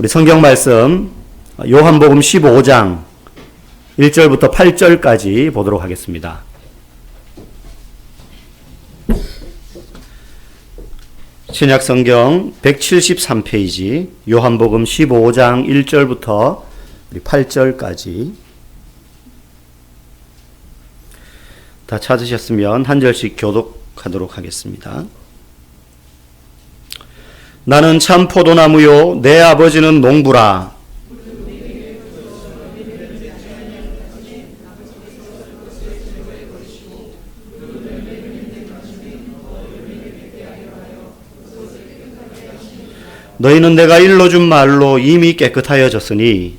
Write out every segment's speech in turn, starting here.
우리 성경 말씀 요한복음 15장 1절부터 8절까지 보도록 하겠습니다. 신약 성경 173페이지 요한복음 15장 1절부터 8절까지 다 찾으셨으면 한 절씩 교독하도록 하겠습니다. 나는 참 포도나무요 내 아버지는 농부라. 너희는 내가 일러준 말로 이미 깨끗하여졌으니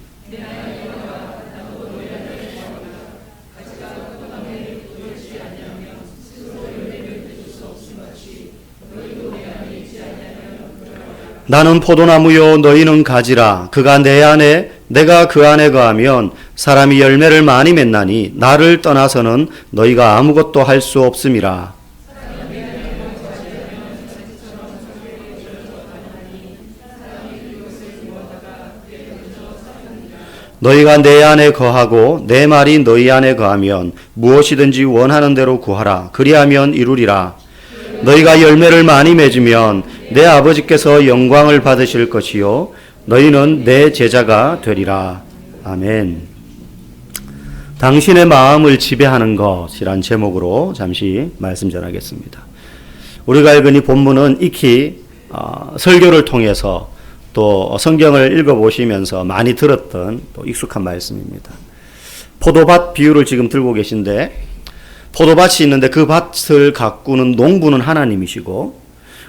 나는 포도나무요 너희는 가지라. 그가 내 안에 내가 그 안에 거하면 사람이 열매를 많이 맺나니 나를 떠나서는 너희가 아무것도 할 수 없음이라. 너희가 내 안에 거하고 내 말이 너희 안에 거하면 무엇이든지 원하는 대로 구하라. 그리하면 이루리라. 너희가 열매를 많이 맺으면 내 아버지께서 영광을 받으실 것이요 너희는 내 제자가 되리라. 아멘. 당신의 마음을 지배하는 것이란 제목으로 잠시 말씀 전하겠습니다. 우리가 읽은 이 본문은 익히 설교를 통해서 또 성경을 읽어보시면서 많이 들었던 또 익숙한 말씀입니다. 포도밭 비유를 지금 들고 계신데 포도밭이 있는데 그 밭을 가꾸는 농부는 하나님이시고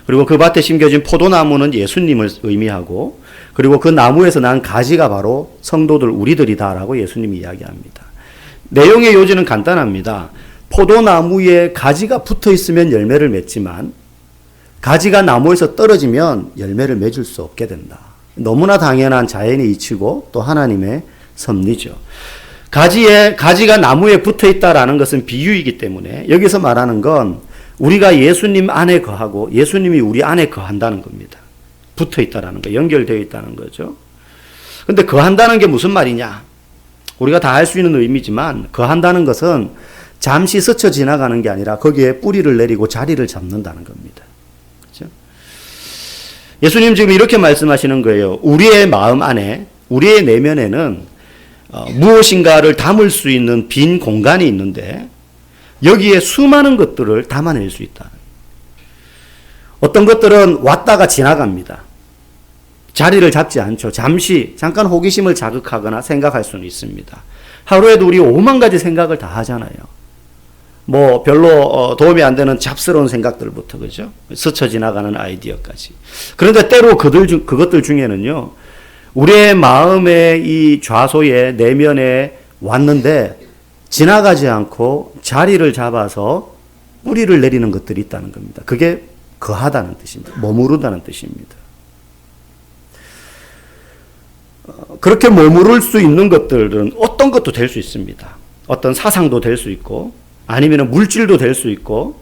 그리고 그 밭에 심겨진 포도나무는 예수님을 의미하고 그리고 그 나무에서 난 가지가 바로 성도들 우리들이다라고 예수님이 이야기합니다. 내용의 요지는 간단합니다. 포도나무에 가지가 붙어 있으면 열매를 맺지만 가지가 나무에서 떨어지면 열매를 맺을 수 없게 된다. 너무나 당연한 자연의 이치고 또 하나님의 섭리죠. 가지가 나무에 붙어 있다라는 것은 비유이기 때문에 여기서 말하는 건 우리가 예수님 안에 거하고 예수님이 우리 안에 거한다는 겁니다. 붙어 있다라는 거, 연결되어 있다는 거죠. 근데 거한다는 게 무슨 말이냐? 우리가 다 알 수 있는 의미지만 거한다는 것은 잠시 스쳐 지나가는 게 아니라 거기에 뿌리를 내리고 자리를 잡는다는 겁니다. 그렇죠? 예수님 지금 이렇게 말씀하시는 거예요. 우리의 마음 안에, 우리의 내면에는 무엇인가를 담을 수 있는 빈 공간이 있는데 여기에 수많은 것들을 담아낼 수 있다. 어떤 것들은 왔다가 지나갑니다. 자리를 잡지 않죠. 잠깐 호기심을 자극하거나 생각할 수는 있습니다. 하루에도 우리 5만 가지 생각을 다 하잖아요. 뭐 별로 도움이 안 되는 잡스러운 생각들부터 그죠? 스쳐 지나가는 아이디어까지. 그런데 때로 그것들 중에는요. 우리의 마음의 이 좌소에 내면에 왔는데 지나가지 않고 자리를 잡아서 뿌리를 내리는 것들이 있다는 겁니다. 그게 거하다는 뜻입니다. 머무르다는 뜻입니다. 그렇게 머무를 수 있는 것들은 어떤 것도 될 수 있습니다. 어떤 사상도 될 수 있고 아니면 물질도 될 수 있고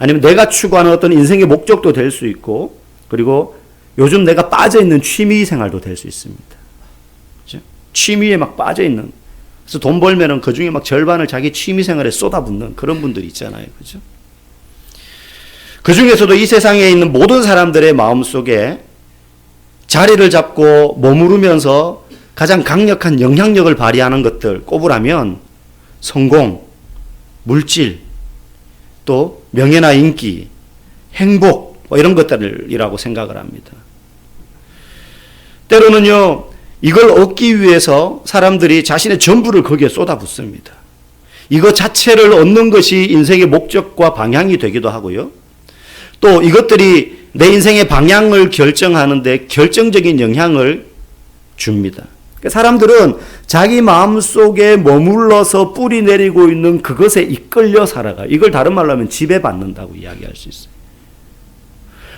아니면 내가 추구하는 어떤 인생의 목적도 될 수 있고 그리고 요즘 내가 빠져있는 취미 생활도 될 수 있습니다. 그렇죠? 취미에 막 빠져있는 그래서 돈 벌면은 그 중에 막 절반을 자기 취미 생활에 쏟아붓는 그런 분들이 있잖아요. 그죠? 그 중에서도 이 세상에 있는 모든 사람들의 마음 속에 자리를 잡고 머무르면서 가장 강력한 영향력을 발휘하는 것들 꼽으라면 성공, 물질, 또 명예나 인기, 행복, 뭐 이런 것들이라고 생각을 합니다. 때로는요, 이걸 얻기 위해서 사람들이 자신의 전부를 거기에 쏟아붓습니다. 이것 자체를 얻는 것이 인생의 목적과 방향이 되기도 하고요. 또 이것들이 내 인생의 방향을 결정하는데 결정적인 영향을 줍니다. 사람들은 자기 마음속에 머물러서 뿌리 내리고 있는 그것에 이끌려 살아가요. 이걸 다른 말로 하면 지배받는다고 이야기할 수 있어요.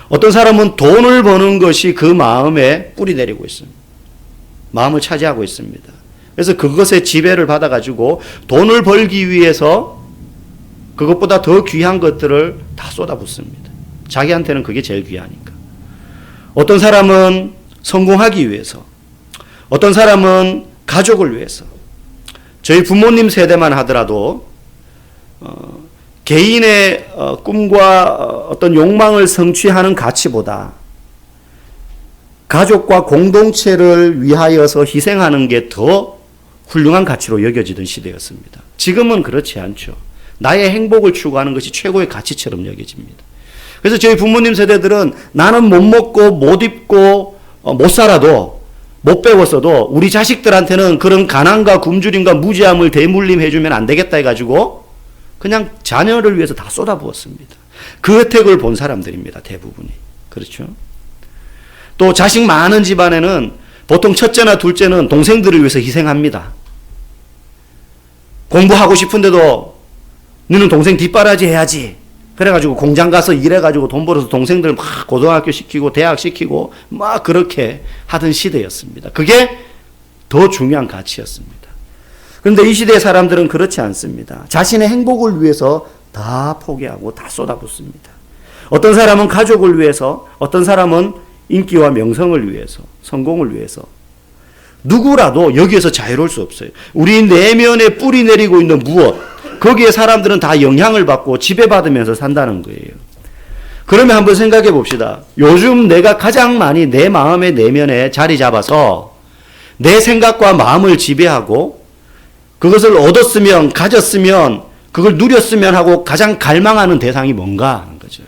어떤 사람은 돈을 버는 것이 그 마음에 뿌리 내리고 있습니다. 마음을 차지하고 있습니다. 그래서 그것에 지배를 받아가지고 돈을 벌기 위해서 그것보다 더 귀한 것들을 다 쏟아붓습니다. 자기한테는 그게 제일 귀하니까. 어떤 사람은 성공하기 위해서 어떤 사람은 가족을 위해서. 저희 부모님 세대만 하더라도 개인의 꿈과 어떤 욕망을 성취하는 가치보다 가족과 공동체를 위하여서 희생하는 게 더 훌륭한 가치로 여겨지던 시대였습니다. 지금은 그렇지 않죠. 나의 행복을 추구하는 것이 최고의 가치처럼 여겨집니다. 그래서 저희 부모님 세대들은 나는 못 먹고 못 입고 못 살아도 못 배웠어도 우리 자식들한테는 그런 가난과 굶주림과 무지함을 대물림해주면 안 되겠다 해가지고 그냥 자녀를 위해서 다 쏟아부었습니다. 그 혜택을 본 사람들입니다. 대부분이. 그렇죠? 또 자식 많은 집안에는 보통 첫째나 둘째는 동생들을 위해서 희생합니다. 공부하고 싶은데도 너는 동생 뒷바라지 해야지. 그래가지고 공장 가서 일해가지고 돈 벌어서 동생들 막 고등학교 시키고 대학 시키고 막 그렇게 하던 시대였습니다. 그게 더 중요한 가치였습니다. 그런데 이 시대의 사람들은 그렇지 않습니다. 자신의 행복을 위해서 다 포기하고 다 쏟아붓습니다. 어떤 사람은 가족을 위해서, 어떤 사람은 인기와 명성을 위해서, 성공을 위해서. 누구라도 여기에서 자유로울 수 없어요. 우리 내면에 뿌리 내리고 있는 무엇, 거기에 사람들은 다 영향을 받고 지배받으면서 산다는 거예요. 그러면 한번 생각해 봅시다. 요즘 내가 가장 많이 내 마음의 내면에 자리 잡아서 내 생각과 마음을 지배하고 그것을 얻었으면, 가졌으면, 그걸 누렸으면 하고 가장 갈망하는 대상이 뭔가 하는 거죠.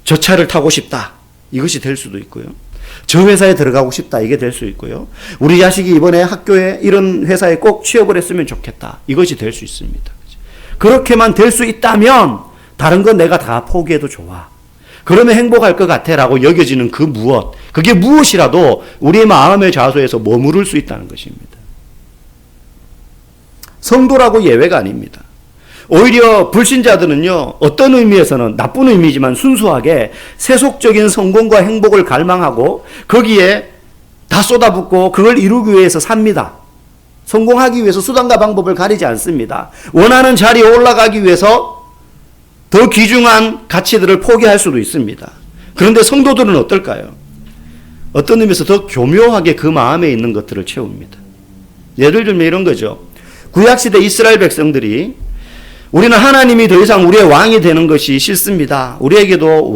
저 차를 타고 싶다. 이것이 될 수도 있고요. 저 회사에 들어가고 싶다. 이게 될 수 있고요. 우리 자식이 이번에 학교에 이런 회사에 꼭 취업을 했으면 좋겠다. 이것이 될 수 있습니다. 그렇게만 될 수 있다면 다른 건 내가 다 포기해도 좋아. 그러면 행복할 것 같아라고 여겨지는 그 무엇, 그게 무엇이라도 우리의 마음의 좌소에서 머무를 수 있다는 것입니다. 성도라고 예외가 아닙니다. 오히려 불신자들은요, 어떤 의미에서는 나쁜 의미지만 순수하게 세속적인 성공과 행복을 갈망하고 거기에 다 쏟아붓고 그걸 이루기 위해서 삽니다. 성공하기 위해서 수단과 방법을 가리지 않습니다. 원하는 자리에 올라가기 위해서 더 귀중한 가치들을 포기할 수도 있습니다. 그런데 성도들은 어떨까요? 어떤 의미에서 더 교묘하게 그 마음에 있는 것들을 채웁니다. 예를 들면 이런 거죠. 구약시대 이스라엘 백성들이 우리는 하나님이 더 이상 우리의 왕이 되는 것이 싫습니다. 우리에게도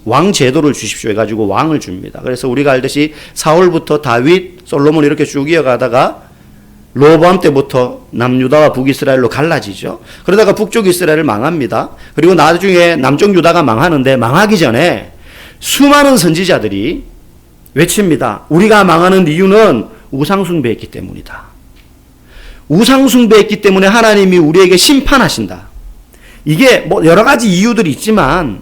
왕 제도를 주십시오 해가지고 왕을 줍니다. 그래서 우리가 알듯이 사울부터 다윗, 솔로몬 이렇게 쭉 이어가다가 로보암 때부터 남유다와 북이스라엘로 갈라지죠. 그러다가 북쪽 이스라엘을 망합니다. 그리고 나중에 남쪽 유다가 망하는데 망하기 전에 수많은 선지자들이 외칩니다. 우리가 망하는 이유는 우상숭배했기 때문이다. 우상숭배했기 때문에 하나님이 우리에게 심판하신다. 이게 뭐 여러 가지 이유들이 있지만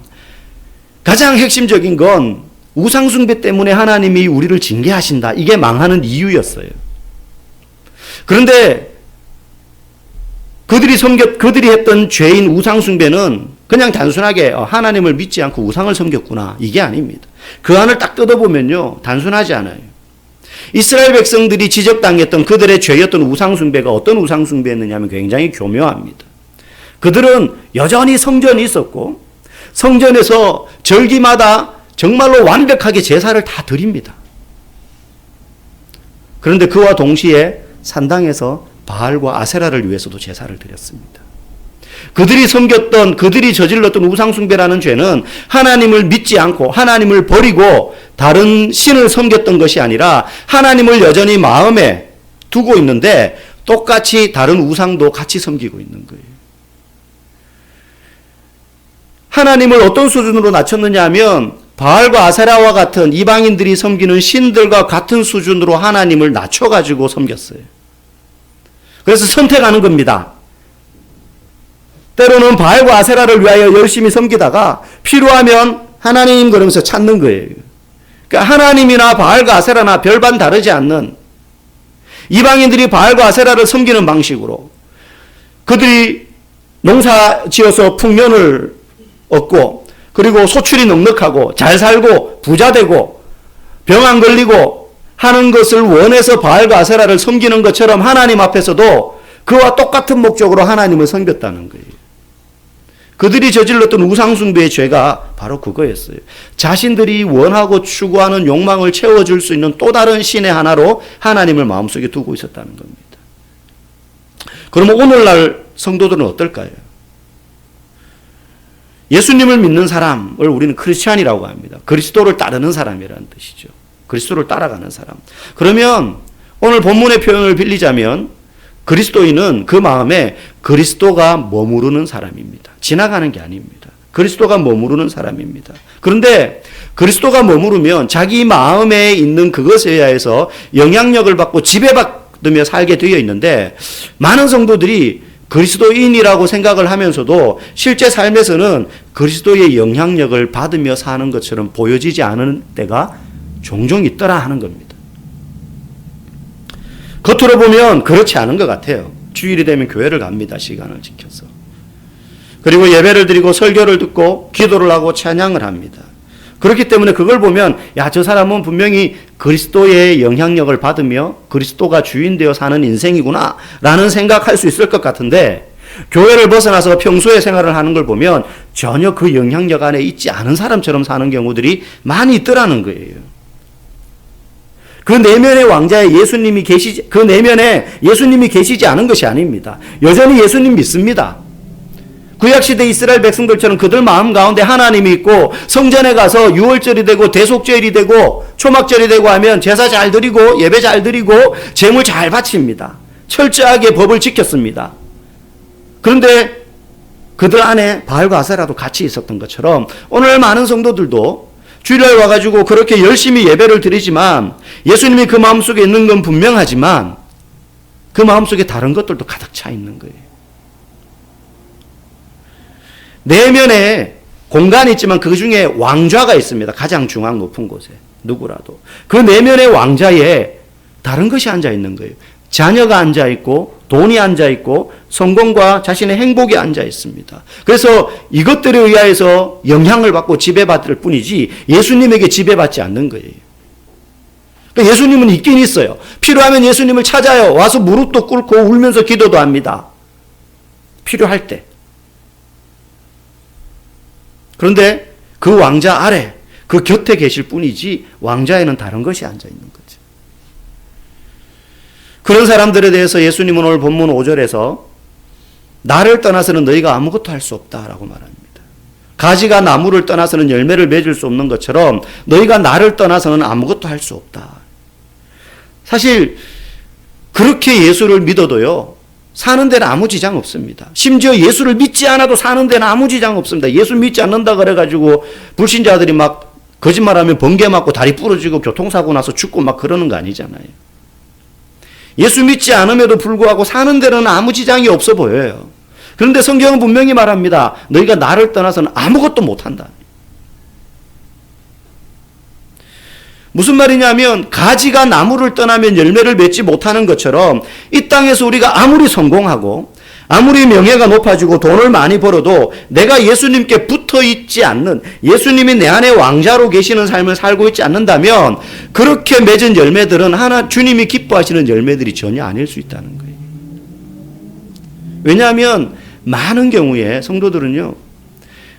가장 핵심적인 건 우상숭배 때문에 하나님이 우리를 징계하신다. 이게 망하는 이유였어요. 그런데 그들이 했던 죄인 우상숭배는 그냥 단순하게 하나님을 믿지 않고 우상을 섬겼구나. 이게 아닙니다. 그 안을 딱 뜯어보면요. 단순하지 않아요. 이스라엘 백성들이 지적당했던 그들의 죄였던 우상숭배가 어떤 우상숭배였느냐면 굉장히 교묘합니다. 그들은 여전히 성전이 있었고 성전에서 절기마다 정말로 완벽하게 제사를 다 드립니다. 그런데 그와 동시에 산당에서 바알과 아세라를 위해서도 제사를 드렸습니다. 그들이 섬겼던, 그들이 저질렀던 우상숭배라는 죄는 하나님을 믿지 않고 하나님을 버리고 다른 신을 섬겼던 것이 아니라 하나님을 여전히 마음에 두고 있는데 똑같이 다른 우상도 같이 섬기고 있는 거예요. 하나님을 어떤 수준으로 낮췄느냐 하면 바알과 아세라와 같은 이방인들이 섬기는 신들과 같은 수준으로 하나님을 낮춰가지고 섬겼어요. 그래서 선택하는 겁니다. 때로는 바알과 아세라를 위하여 열심히 섬기다가 필요하면 하나님 그러면서 찾는 거예요. 그러니까 하나님이나 바알과 아세라나 별반 다르지 않는 이방인들이 바알과 아세라를 섬기는 방식으로 그들이 농사 지어서 풍년을 얻고 그리고 소출이 넉넉하고 잘 살고 부자 되고 병 안 걸리고 하는 것을 원해서 바알과 아세라를 섬기는 것처럼 하나님 앞에서도 그와 똑같은 목적으로 하나님을 섬겼다는 거예요. 그들이 저질렀던 우상숭배의 죄가 바로 그거였어요. 자신들이 원하고 추구하는 욕망을 채워줄 수 있는 또 다른 신의 하나로 하나님을 마음속에 두고 있었다는 겁니다. 그러면 오늘날 성도들은 어떨까요? 예수님을 믿는 사람을 우리는 크리스찬이라고 합니다. 그리스도를 따르는 사람이라는 뜻이죠. 그리스도를 따라가는 사람. 그러면 오늘 본문의 표현을 빌리자면 그리스도인은 그 마음에 그리스도가 머무르는 사람입니다. 지나가는 게 아닙니다. 그리스도가 머무르는 사람입니다. 그런데 그리스도가 머무르면 자기 마음에 있는 그것에 의해서 영향력을 받고 지배받으며 살게 되어 있는데 많은 성도들이 그리스도인이라고 생각을 하면서도 실제 삶에서는 그리스도의 영향력을 받으며 사는 것처럼 보여지지 않은 때가 종종 있더라 하는 겁니다. 겉으로 보면 그렇지 않은 것 같아요. 주일이 되면 교회를 갑니다. 시간을 지켜서. 그리고 예배를 드리고 설교를 듣고 기도를 하고 찬양을 합니다. 그렇기 때문에 그걸 보면 야, 저 사람은 분명히 그리스도의 영향력을 받으며 그리스도가 주인 되어 사는 인생이구나 라는 생각할 수 있을 것 같은데 교회를 벗어나서 평소의 생활을 하는 걸 보면 전혀 그 영향력 안에 있지 않은 사람처럼 사는 경우들이 많이 있더라는 거예요. 그 내면의 왕자에 그 내면에 예수님이 계시지 않은 것이 아닙니다. 여전히 예수님 믿습니다. 구약시대 이스라엘 백성들처럼 그들 마음 가운데 하나님이 있고 성전에 가서 유월절이 되고 대속절이 되고 초막절이 되고 하면 제사 잘 드리고 예배 잘 드리고 제물 잘 바칩니다. 철저하게 법을 지켰습니다. 그런데 그들 안에 바알과 아세라도 같이 있었던 것처럼 오늘 많은 성도들도 주일날 와가지고 그렇게 열심히 예배를 드리지만 예수님이 그 마음속에 있는 건 분명하지만 그 마음속에 다른 것들도 가득 차 있는 거예요. 내면에 공간이 있지만 그 중에 왕좌가 있습니다. 가장 중앙 높은 곳에 누구라도. 그 내면의 왕좌에 다른 것이 앉아 있는 거예요. 자녀가 앉아 있고 돈이 앉아 있고 성공과 자신의 행복이 앉아 있습니다. 그래서 이것들에 의해서 영향을 받고 지배받을 뿐이지 예수님에게 지배받지 않는 거예요. 그러니까 예수님은 있긴 있어요. 필요하면 예수님을 찾아요. 와서 무릎도 꿇고 울면서 기도도 합니다. 필요할 때. 그런데 그 왕자 아래 그 곁에 계실 뿐이지 왕좌에는 다른 것이 앉아 있는 거죠. 그런 사람들에 대해서 예수님은 오늘 본문 5절에서 나를 떠나서는 너희가 아무것도 할 수 없다라고 말합니다. 가지가 나무를 떠나서는 열매를 맺을 수 없는 것처럼 너희가 나를 떠나서는 아무것도 할 수 없다. 사실 그렇게 예수를 믿어도요. 사는 데는 아무 지장 없습니다. 심지어 예수를 믿지 않아도 사는 데는 아무 지장 없습니다. 예수 믿지 않는다 그래가지고 불신자들이 막 거짓말하면 번개 맞고 다리 부러지고 교통사고 나서 죽고 막 그러는 거 아니잖아요. 예수 믿지 않음에도 불구하고 사는 데는 아무 지장이 없어 보여요. 그런데 성경은 분명히 말합니다. 너희가 나를 떠나서는 아무것도 못한다. 무슨 말이냐면 가지가 나무를 떠나면 열매를 맺지 못하는 것처럼 이 땅에서 우리가 아무리 성공하고 아무리 명예가 높아지고 돈을 많이 벌어도 내가 예수님께 붙어 있지 않는 예수님이 내 안에 왕자로 계시는 삶을 살고 있지 않는다면 그렇게 맺은 열매들은 주님이 기뻐하시는 열매들이 전혀 아닐 수 있다는 거예요. 왜냐하면 많은 경우에 성도들은요.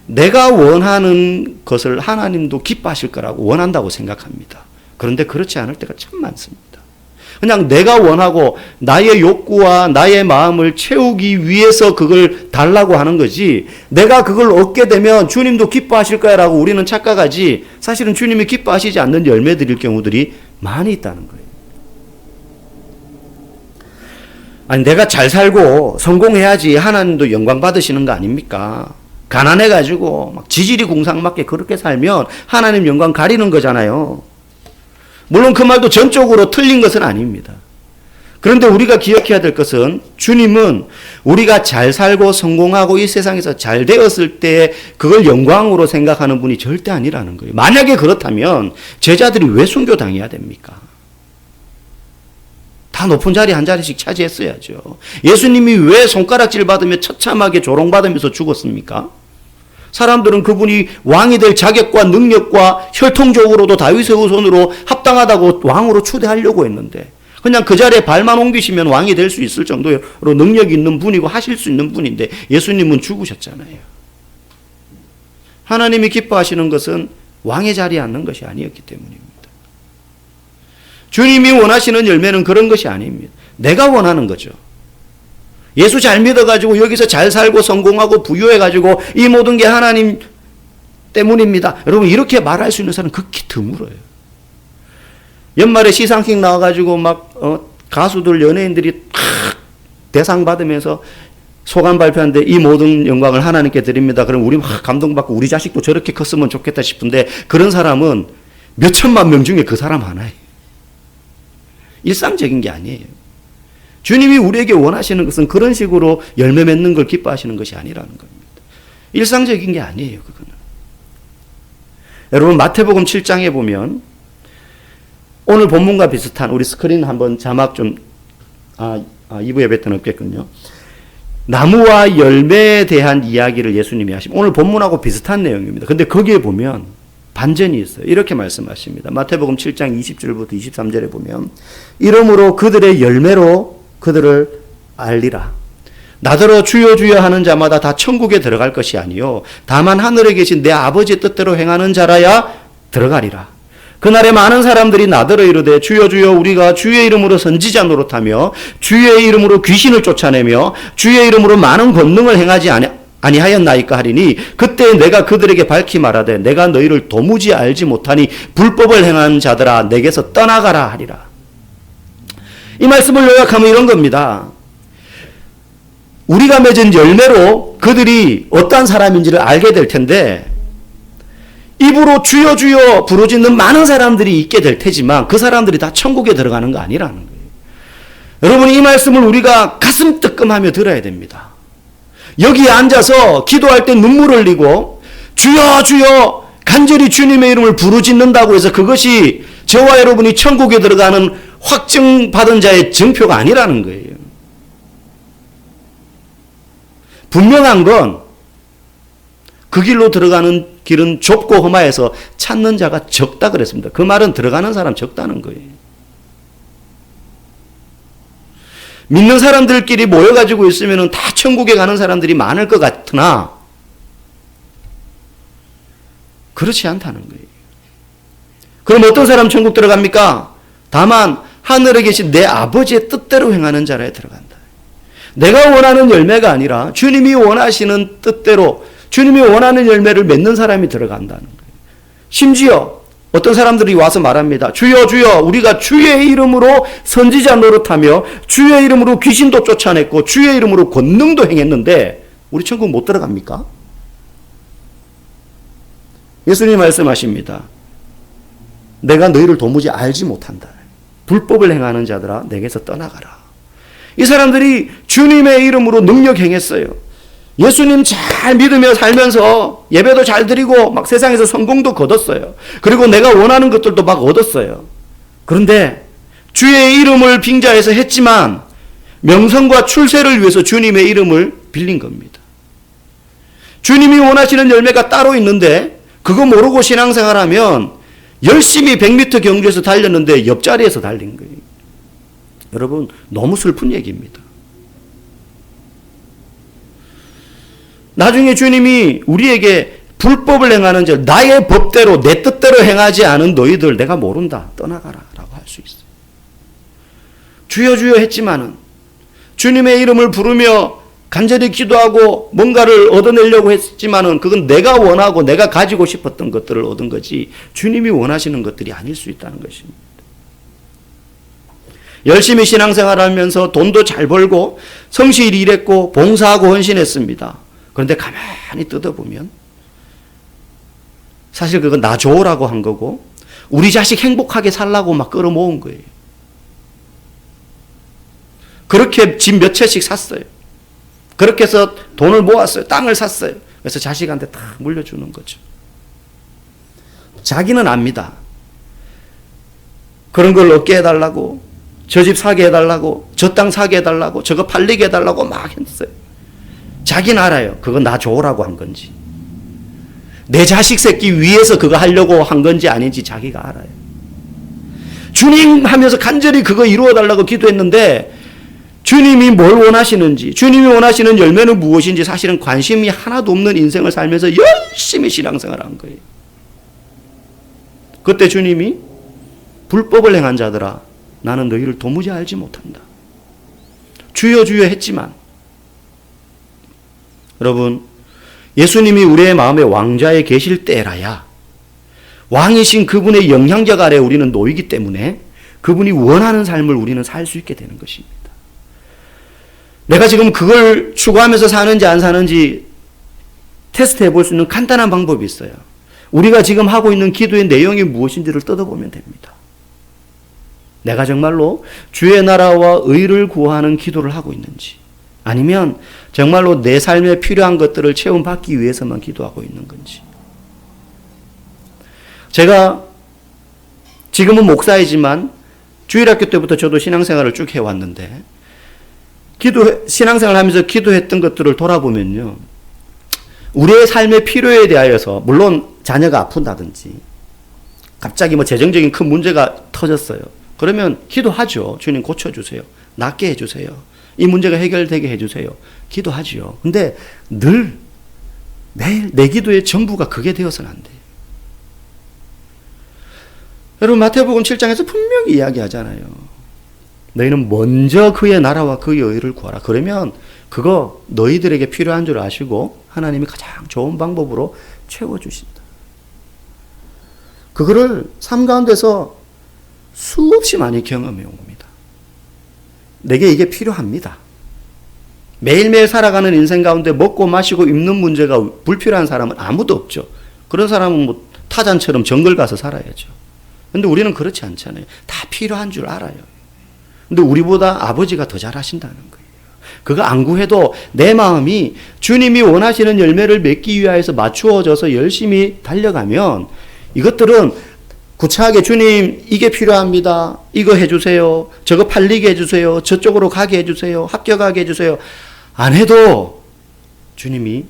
내가 원하는 것을 하나님도 기뻐하실 거라고 원한다고 생각합니다. 그런데 그렇지 않을 때가 참 많습니다. 그냥 내가 원하고 나의 욕구와 나의 마음을 채우기 위해서 그걸 달라고 하는 거지 내가 그걸 얻게 되면 주님도 기뻐하실 거야 라고 우리는 착각하지 사실은 주님이 기뻐하시지 않는 열매 드릴 경우들이 많이 있다는 거예요. 아니 내가 잘 살고 성공해야지 하나님도 영광 받으시는 거 아닙니까? 가난해가지고 막 지질이 궁상맞게 그렇게 살면 하나님 영광 가리는 거잖아요. 물론 그 말도 전적으로 틀린 것은 아닙니다. 그런데 우리가 기억해야 될 것은 주님은 우리가 잘 살고 성공하고 이 세상에서 잘 되었을 때 그걸 영광으로 생각하는 분이 절대 아니라는 거예요. 만약에 그렇다면 제자들이 왜 순교당해야 됩니까? 다 높은 자리 한 자리씩 차지했어야죠. 예수님이 왜 손가락질 받으며 처참하게 조롱받으면서 죽었습니까? 사람들은 그분이 왕이 될 자격과 능력과 혈통적으로도 다윗의 후손으로 합당하다고 왕으로 추대하려고 했는데 그냥 그 자리에 발만 옮기시면 왕이 될 수 있을 정도로 능력이 있는 분이고 하실 수 있는 분인데 예수님은 죽으셨잖아요. 하나님이 기뻐하시는 것은 왕의 자리에 앉는 것이 아니었기 때문입니다. 주님이 원하시는 열매는 그런 것이 아닙니다. 내가 원하는 거죠. 예수 잘 믿어가지고 여기서 잘 살고 성공하고 부유해가지고 이 모든 게 하나님 때문입니다. 여러분 이렇게 말할 수 있는 사람은 극히 드물어요. 연말에 시상식 나와가지고 막 가수들 연예인들이 대상 받으면서 소감 발표하는데 이 모든 영광을 하나님께 드립니다. 그럼 우리 막 감동받고 우리 자식도 저렇게 컸으면 좋겠다 싶은데 그런 사람은 몇 천만 명 중에 그 사람 하나예요. 일상적인 게 아니에요. 주님이 우리에게 원하시는 것은 그런 식으로 열매 맺는 걸 기뻐하시는 것이 아니라는 겁니다. 일상적인 게 아니에요. 그거는. 여러분 마태복음 7장에 보면 오늘 본문과 비슷한 우리 스크린 한번 자막 좀 2부 예배 때는 없겠군요. 나무와 열매에 대한 이야기를 예수님이 하시면 오늘 본문하고 비슷한 내용입니다. 근데 거기에 보면 반전이 있어요. 이렇게 말씀하십니다. 마태복음 7장 20절부터 23절에 보면 이러므로 그들의 열매로 그들을 알리라. 나더러 주여 주여 하는 자마다 다 천국에 들어갈 것이 아니요 다만 하늘에 계신 내 아버지의 뜻대로 행하는 자라야 들어가리라. 그날에 많은 사람들이 나더러 이르되 주여 주여 우리가 주의 이름으로 선지자 노릇하며 주의 이름으로 귀신을 쫓아내며 주의 이름으로 많은 권능을 행하지 아니하였나이까 하리니 그때 내가 그들에게 밝히 말하되 내가 너희를 도무지 알지 못하니 불법을 행하는 자들아 내게서 떠나가라 하리라. 이 말씀을 요약하면 이런 겁니다. 우리가 맺은 열매로 그들이 어떠한 사람인지를 알게 될 텐데 입으로 주여 주여 부르짖는 많은 사람들이 있게 될 테지만 그 사람들이 다 천국에 들어가는 거 아니라는 거예요. 여러분 이 말씀을 우리가 가슴 뜨끔하며 들어야 됩니다. 여기에 앉아서 기도할 때 눈물 흘리고 주여 주여 간절히 주님의 이름을 부르짖는다고 해서 그것이 저와 여러분이 천국에 들어가는 확증받은 자의 증표가 아니라는 거예요. 분명한 건 그 길로 들어가는 길은 좁고 험하여서 찾는 자가 적다 그랬습니다. 그 말은 들어가는 사람 적다는 거예요. 믿는 사람들끼리 모여가지고 있으면 다 천국에 가는 사람들이 많을 것 같으나 그렇지 않다는 거예요. 그럼 어떤 사람 천국 들어갑니까? 다만 하늘에 계신 내 아버지의 뜻대로 행하는 자라에 들어간다. 내가 원하는 열매가 아니라 주님이 원하시는 뜻대로 주님이 원하는 열매를 맺는 사람이 들어간다는 거예요. 심지어 어떤 사람들이 와서 말합니다. 주여 주여 우리가 주의 이름으로 선지자 노릇하며 주의 이름으로 귀신도 쫓아냈고 주의 이름으로 권능도 행했는데 우리 천국 못 들어갑니까? 예수님 말씀하십니다. 내가 너희를 도무지 알지 못한다. 불법을 행하는 자들아 내게서 떠나가라. 이 사람들이 주님의 이름으로 능력 행했어요. 예수님 잘 믿으며 살면서 예배도 잘 드리고 막 세상에서 성공도 거뒀어요. 그리고 내가 원하는 것들도 막 얻었어요. 그런데 주의 이름을 빙자해서 했지만 명성과 출세를 위해서 주님의 이름을 빌린 겁니다. 주님이 원하시는 열매가 따로 있는데 그거 모르고 신앙생활하면 열심히 100m 경주에서 달렸는데 옆자리에서 달린 거예요. 여러분 너무 슬픈 얘기입니다. 나중에 주님이 우리에게 불법을 행하는 자, 나의 법대로 내 뜻대로 행하지 않은 너희들 내가 모른다. 떠나가라 라고 할 수 있어요. 주여 주여 했지만은 주님의 이름을 부르며 간절히 기도하고 뭔가를 얻어내려고 했지만은 그건 내가 원하고 내가 가지고 싶었던 것들을 얻은 거지 주님이 원하시는 것들이 아닐 수 있다는 것입니다. 열심히 신앙생활하면서 돈도 잘 벌고 성실히 일했고 봉사하고 헌신했습니다. 그런데 가만히 뜯어보면 사실 그건 나 좋으라고 한 거고 우리 자식 행복하게 살라고 막 끌어모은 거예요. 그렇게 집 몇 채씩 샀어요. 그렇게 해서 돈을 모았어요. 땅을 샀어요. 그래서 자식한테 다 물려주는 거죠. 자기는 압니다. 그런 걸 얻게 해달라고 저 집 사게 해달라고 저 땅 사게 해달라고 저거 팔리게 해달라고 막 했어요. 자기는 알아요. 그거 나 좋으라고 한 건지 내 자식 새끼 위해서 그거 하려고 한 건지 아닌지 자기가 알아요. 주님 하면서 간절히 그거 이루어달라고 기도했는데 주님이 뭘 원하시는지, 주님이 원하시는 열매는 무엇인지 사실은 관심이 하나도 없는 인생을 살면서 열심히 신앙생활을 한 거예요. 그때 주님이 불법을 행한 자들아 나는 너희를 도무지 알지 못한다. 주여 주여 했지만 여러분 예수님이 우리의 마음에 왕좌에 계실 때라야 왕이신 그분의 영향력 아래 우리는 놓이기 때문에 그분이 원하는 삶을 우리는 살 수 있게 되는 것입니다. 내가 지금 그걸 추구하면서 사는지 안 사는지 테스트해 볼 수 있는 간단한 방법이 있어요. 우리가 지금 하고 있는 기도의 내용이 무엇인지를 뜯어보면 됩니다. 내가 정말로 주의 나라와 의를 구하는 기도를 하고 있는지 아니면 정말로 내 삶에 필요한 것들을 채움받기 위해서만 기도하고 있는 건지. 제가 지금은 목사이지만 주일학교 때부터 저도 신앙생활을 쭉 해왔는데 신앙생활을 하면서 기도했던 것들을 돌아보면요. 우리의 삶의 필요에 대하여서 물론 자녀가 아픈다든지 갑자기 재정적인 큰 문제가 터졌어요. 그러면 기도하죠. 주님 고쳐주세요. 낫게 해주세요. 이 문제가 해결되게 해주세요. 기도하죠. 근데 매일 내 기도의 전부가 그게 되어서는 안 돼요. 여러분 마태복음 7장에서 분명히 이야기하잖아요. 너희는 먼저 그의 나라와 그의 의를 구하라. 그러면 그거 너희들에게 필요한 줄 아시고 하나님이 가장 좋은 방법으로 채워주신다. 그거를 삶 가운데서 수없이 많이 경험해 옵니다. 내게 이게 필요합니다. 매일매일 살아가는 인생 가운데 먹고 마시고 입는 문제가 불필요한 사람은 아무도 없죠. 그런 사람은 타잔처럼 정글 가서 살아야죠. 근데 우리는 그렇지 않잖아요. 다 필요한 줄 알아요. 근데 우리보다 아버지가 더 잘하신다는 거예요. 그거 안 구해도 내 마음이 주님이 원하시는 열매를 맺기 위하여서 맞추어져서 열심히 달려가면 이것들은 구차하게 주님 이게 필요합니다. 이거 해주세요. 저거 팔리게 해주세요. 저쪽으로 가게 해주세요. 합격하게 해주세요. 안 해도 주님이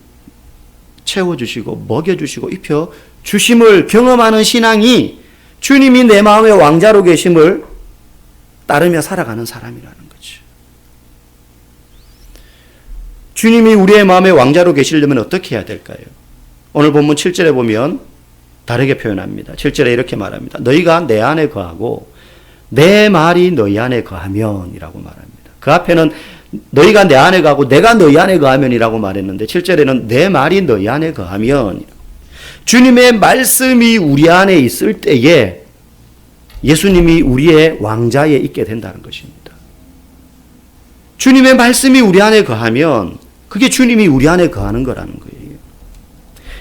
채워주시고 먹여주시고 입혀주심을 경험하는 신앙이 주님이 내 마음의 왕자로 계심을 따르며 살아가는 사람이라는 거죠. 주님이 우리의 마음의 왕자로 계시려면 어떻게 해야 될까요? 오늘 본문 7절에 보면 다르게 표현합니다. 7절에 이렇게 말합니다. 너희가 내 안에 거하고 내 말이 너희 안에 거하면 이라고 말합니다. 그 앞에는 너희가 내 안에 거하고 내가 너희 안에 거하면 이라고 말했는데 7절에는 내 말이 너희 안에 거하면 주님의 말씀이 우리 안에 있을 때에 예수님이 우리의 왕자에 있게 된다는 것입니다. 주님의 말씀이 우리 안에 거하면 그게 주님이 우리 안에 거하는 거라는 거예요.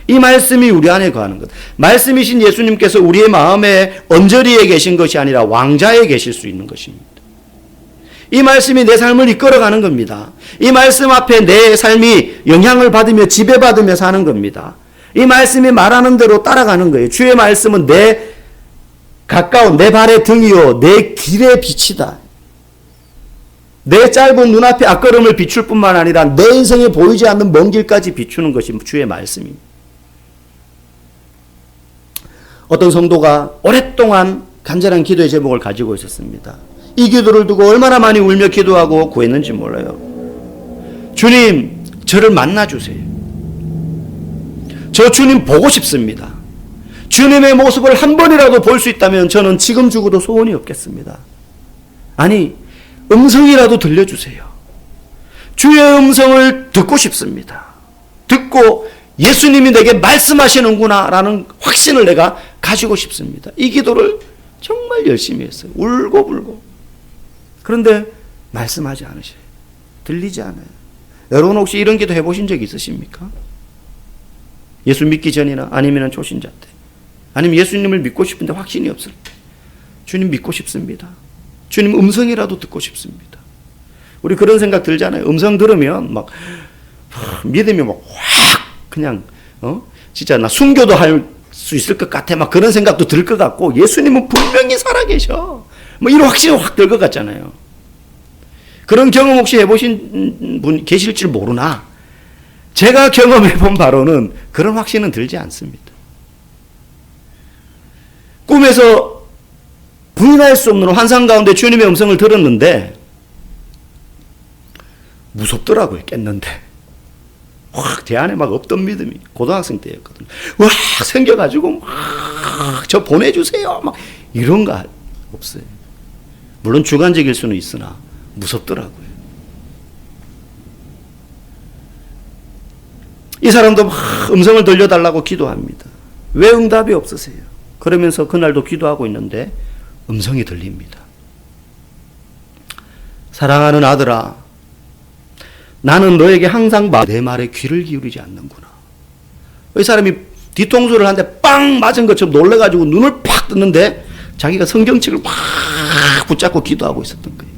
이 말씀이 우리 안에 거하는 것. 말씀이신 예수님께서 우리의 마음에 언저리에 계신 것이 아니라 왕자에 계실 수 있는 것입니다. 이 말씀이 내 삶을 이끌어가는 겁니다. 이 말씀 앞에 내 삶이 영향을 받으며 지배받으며 사는 겁니다. 이 말씀이 말하는 대로 따라가는 거예요. 주의 말씀은 내 가까운 내 발의 등이요 내 길의 빛이다. 내 짧은 눈앞에 앞걸음을 비출 뿐만 아니라 내 인생에 보이지 않는 먼 길까지 비추는 것이 주의 말씀입니다. 어떤 성도가 오랫동안 간절한 기도의 제목을 가지고 있었습니다. 이 기도를 두고 얼마나 많이 울며 기도하고 구했는지 몰라요. 주님, 저를 만나주세요. 저 주님 보고 싶습니다. 주님의 모습을 한 번이라도 볼 수 있다면 저는 지금 죽어도 소원이 없겠습니다. 아니, 음성이라도 들려주세요. 주의 음성을 듣고 싶습니다. 듣고 예수님이 내게 말씀하시는구나 라는 확신을 내가 가지고 싶습니다. 이 기도를 정말 열심히 했어요. 울고불고. 그런데 말씀하지 않으셔요. 들리지 않아요. 여러분 혹시 이런 기도 해보신 적 있으십니까? 예수 믿기 전이나 아니면 초신자 때. 아니면 예수님을 믿고 싶은데 확신이 없을 때. 주님 믿고 싶습니다. 주님 음성이라도 듣고 싶습니다. 우리 그런 생각 들잖아요. 음성 들으면 막 믿음이 막 확 그냥 진짜 나 순교도 할 수 있을 것 같아. 막 그런 생각도 들 것 같고 예수님은 분명히 살아계셔. 뭐 이런 확신이 확 들 것 같잖아요. 그런 경험 혹시 해보신 분 계실지 모르나 제가 경험해본 바로는 그런 확신은 들지 않습니다. 꿈에서 부인할 수 없는 환상 가운데 주님의 음성을 들었는데 무섭더라고요. 깼는데 확 제 안에 막 없던 믿음이 고등학생 때였거든요. 와 생겨가지고 막 저 보내주세요 막 이런 거 없어요. 물론 주관적일 수는 있으나 무섭더라고요. 이 사람도 막 음성을 들려달라고 기도합니다. 왜 응답이 없으세요? 그러면서 그날도 기도하고 있는데 음성이 들립니다. 사랑하는 아들아, 나는 너에게 항상 내 말에 귀를 기울이지 않는구나. 이 사람이 뒤통수를 한 대 빵 맞은 것처럼 놀래가지고 눈을 팍 떴는데 자기가 성경책을 팍 붙잡고 기도하고 있었던 거예요.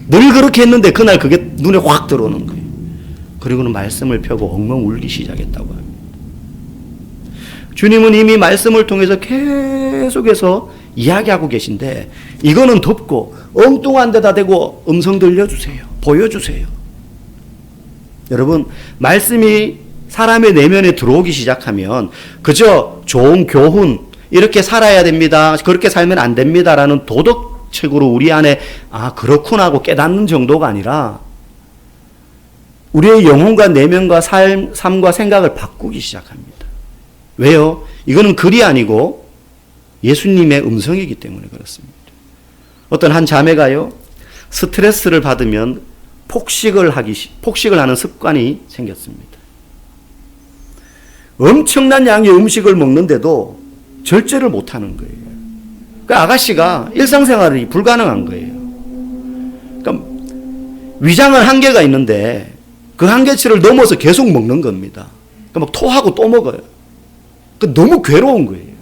늘 그렇게 했는데 그날 그게 눈에 확 들어오는 거예요. 그리고는 말씀을 펴고 엉엉 울기 시작했다고 합니다. 주님은 이미 말씀을 통해서 계속해서 이야기하고 계신데 이거는 덥고 엉뚱한 데다 대고 음성 들려주세요. 보여주세요. 여러분, 말씀이 사람의 내면에 들어오기 시작하면 그저 좋은 교훈, 이렇게 살아야 됩니다, 그렇게 살면 안 됩니다라는 도덕책으로 우리 안에 그렇구나 하고 깨닫는 정도가 아니라 우리의 영혼과 내면과 삶과 생각을 바꾸기 시작합니다. 왜요? 이거는 글이 아니고 예수님의 음성이기 때문에 그렇습니다. 어떤 한 자매가요, 스트레스를 받으면 폭식을 하는 습관이 생겼습니다. 엄청난 양의 음식을 먹는데도 절제를 못하는 거예요. 그 아가씨가 일상생활이 불가능한 거예요. 그러니까 위장은 한계가 있는데 그 한계치를 넘어서 계속 먹는 겁니다. 그러니까 막 토하고 또 먹어요. 너무 괴로운 거예요.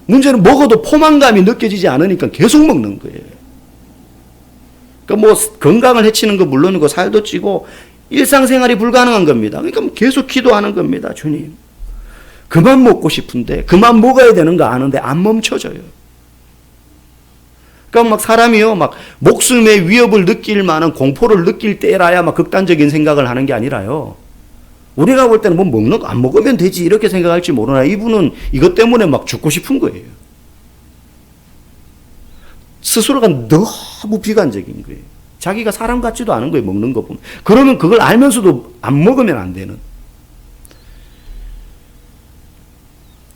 문제는 먹어도 포만감이 느껴지지 않으니까 계속 먹는 거예요. 그러니까 뭐 건강을 해치는 거 물론이고 살도 찌고 일상생활이 불가능한 겁니다. 그러니까 계속 기도하는 겁니다. 주님, 그만 먹고 싶은데 그만 먹어야 되는 거 아는데 안 멈춰져요. 그러니까 막 사람이요, 막 목숨의 위협을 느낄 만한 공포를 느낄 때라야 막 극단적인 생각을 하는 게 아니라요. 우리가 볼 때는 뭐 먹는 거 안 먹으면 되지 이렇게 생각할지 모르나 이분은 이것 때문에 막 죽고 싶은 거예요. 스스로가 너무 비관적인 거예요. 자기가 사람 같지도 않은 거예요. 먹는 거 보면. 그러면 그걸 알면서도 안 먹으면 안 되는.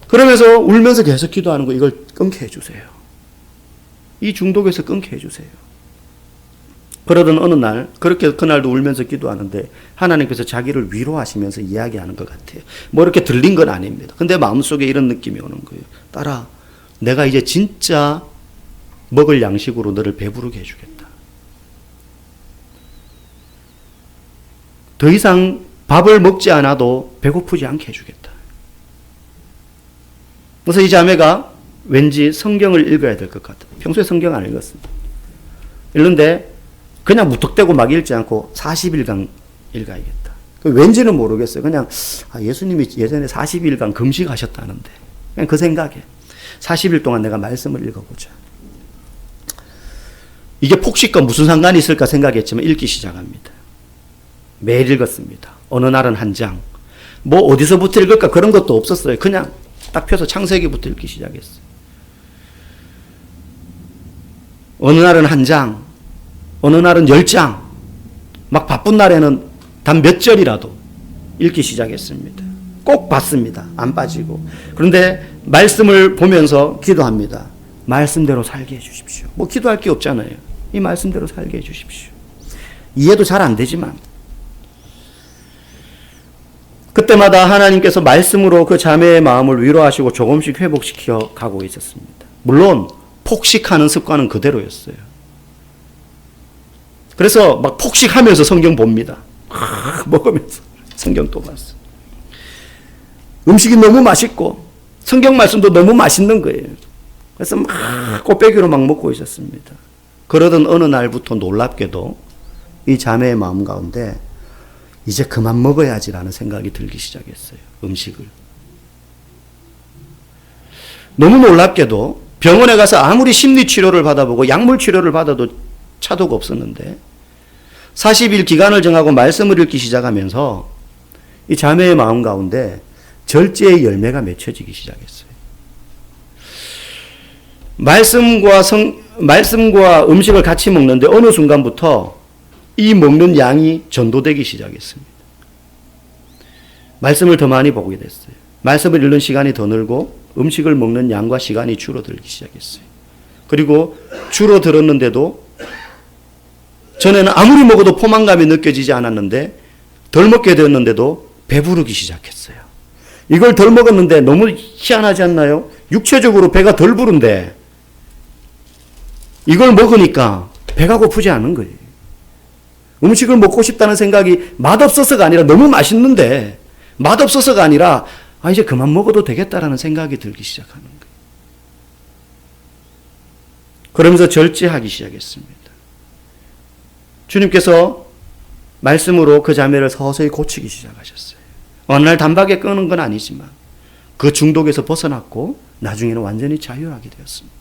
그러면서 울면서 계속 기도하는 거, 이걸 끊게 해주세요. 이 중독에서 끊게 해주세요. 그러던 어느 날, 그렇게 그날도 울면서 기도하는데 하나님께서 자기를 위로하시면서 이야기하는 것 같아요. 뭐 이렇게 들린 건 아닙니다. 근데 마음속에 이런 느낌이 오는 거예요. 딸아, 내가 이제 진짜 먹을 양식으로 너를 배부르게 해주겠다. 더 이상 밥을 먹지 않아도 배고프지 않게 해주겠다. 그래서 이 자매가 왠지 성경을 읽어야 될 것 같아요. 평소에 성경 안 읽었습니다. 읽는데 그냥 무턱대고 막 읽지 않고 40일간 읽어야겠다. 왠지는 모르겠어요. 그냥 예수님이 예전에 40일간 금식하셨다는데 그냥 그 생각에 40일 동안 내가 말씀을 읽어보자. 이게 폭식과 무슨 상관이 있을까 생각했지만 읽기 시작합니다. 매일 읽었습니다. 어느 날은 한 장. 뭐 어디서부터 읽을까 그런 것도 없었어요. 그냥 딱 펴서 창세기부터 읽기 시작했어요. 어느 날은 한 장, 어느 날은 10장. 막 바쁜 날에는 단 몇 절이라도 읽기 시작했습니다. 꼭 봤습니다. 안 빠지고. 그런데 말씀을 보면서 기도합니다. 말씀대로 살게 해주십시오. 뭐 기도할 게 없잖아요. 이 말씀대로 살게 해주십시오. 이해도 잘 안 되지만 그때마다 하나님께서 말씀으로 그 자매의 마음을 위로하시고 조금씩 회복시켜 가고 있었습니다. 물론 폭식하는 습관은 그대로였어요. 그래서 막 폭식하면서 성경 봅니다. 먹으면서 성경 또 봤어요. 음식이 너무 맛있고 성경 말씀도 너무 맛있는 거예요. 그래서 막 꽃배기로 막 먹고 있었습니다. 그러던 어느 날부터 놀랍게도 이 자매의 마음 가운데 이제 그만 먹어야지라는 생각이 들기 시작했어요. 음식을. 너무 놀랍게도 병원에 가서 아무리 심리치료를 받아보고 약물치료를 받아도 차도가 없었는데 40일 기간을 정하고 말씀을 읽기 시작하면서 이 자매의 마음 가운데 절제의 열매가 맺혀지기 시작했어요. 말씀과 음식을 같이 먹는데 어느 순간부터 이 먹는 양이 전도되기 시작했습니다. 말씀을 더 많이 보게 됐어요. 말씀을 읽는 시간이 더 늘고 음식을 먹는 양과 시간이 줄어들기 시작했어요. 그리고 줄어들었는데도 전에는 아무리 먹어도 포만감이 느껴지지 않았는데 덜 먹게 되었는데도 배부르기 시작했어요. 이걸 덜 먹었는데 너무 희한하지 않나요? 육체적으로 배가 덜 부른데 이걸 먹으니까 배가 고프지 않은 거예요. 음식을 먹고 싶다는 생각이 맛없어서가 아니라 너무 맛있는데 맛없어서가 아니라 이제 그만 먹어도 되겠다라는 생각이 들기 시작하는 거예요. 그러면서 절제하기 시작했습니다. 주님께서 말씀으로 그 자매를 서서히 고치기 시작하셨어요. 어느 날 단박에 끊은 건 아니지만 그 중독에서 벗어났고 나중에는 완전히 자유하게 되었습니다.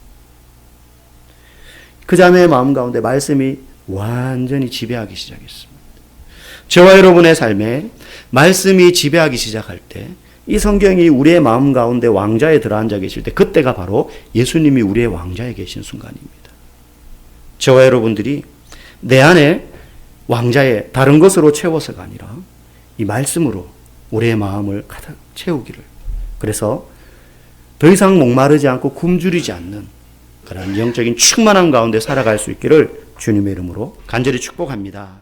그 자매의 마음 가운데 말씀이 완전히 지배하기 시작했습니다. 저와 여러분의 삶에 말씀이 지배하기 시작할 때 이 성경이 우리의 마음 가운데 왕자에 들어앉아 계실 때 그때가 바로 예수님이 우리의 왕자에 계신 순간입니다. 저와 여러분들이 내 안에 왕자에 다른 것으로 채워서가 아니라 이 말씀으로 우리의 마음을 가득 채우기를, 그래서 더 이상 목마르지 않고 굶주리지 않는 그런 영적인 충만함 가운데 살아갈 수 있기를 주님의 이름으로 간절히 축복합니다.